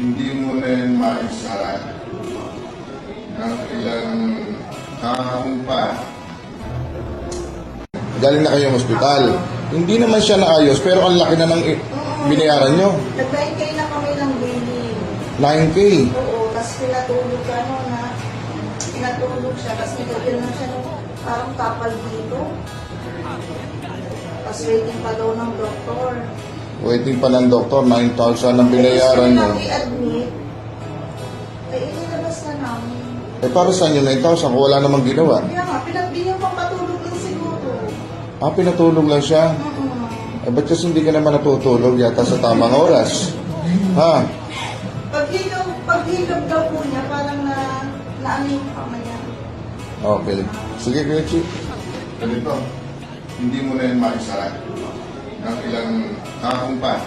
hindi mo rin maisara ng ilang kahapon pa. Galing na kayong ospital. Hindi naman siya naayos, pero ang laki na ng binayaran nyo. Nag-9K na kami ng billing. 9K. Oo, tapos pinatulog ka na. Pinatulog siya, tapos nilagyan na siya ng parang kapal dito. Tapos waiting pa daw ng doktor. Waiting pa ng doktor, 9,000 ang binayaran nyo. Tapos i-admit, eh inilabas na namin. Eh para saan yung 9,000 kung wala namang ginawa? Kaya nga, pinagbigyan pang patulog lang siguro. Ah, pinatulog lang siya. Eh ba't kasi hindi ka naman natutulog yata sa tamang oras? Ha? Paghilog daw po niya, parang naano yung kamaya. Okay. Sige, Kuya Chi. Ganito, hindi mo na yan maisara ng ilang kahapon pa.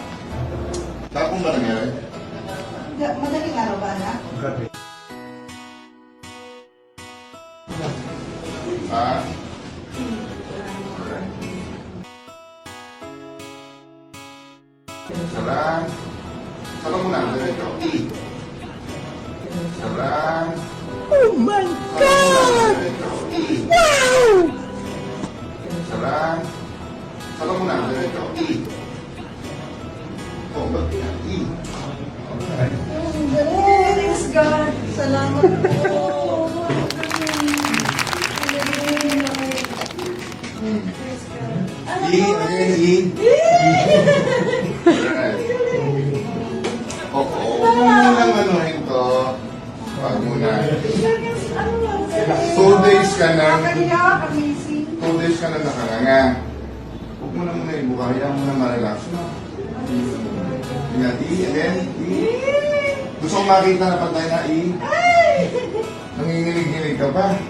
Kahapon ba nangyari? Madaling araw ba na? Ah? Sarang. Sarang mo na. Diretso. Sarang. Oh my God! Wow! Sarang. Sarang mo na. Diretso. Oh, ba't yan? Thanks God! Salamat po! Again, Right. Oo. Huwag mo nang anuhin to. Huwag mo na. 2 days ka na. 2 days ka na nakaranga. Huwag mo na muna ibuka. Hayaan mo na ma-relax. Tingnan, again, Gusto kong makita na patay na, Nanginginig-ginig ka pa.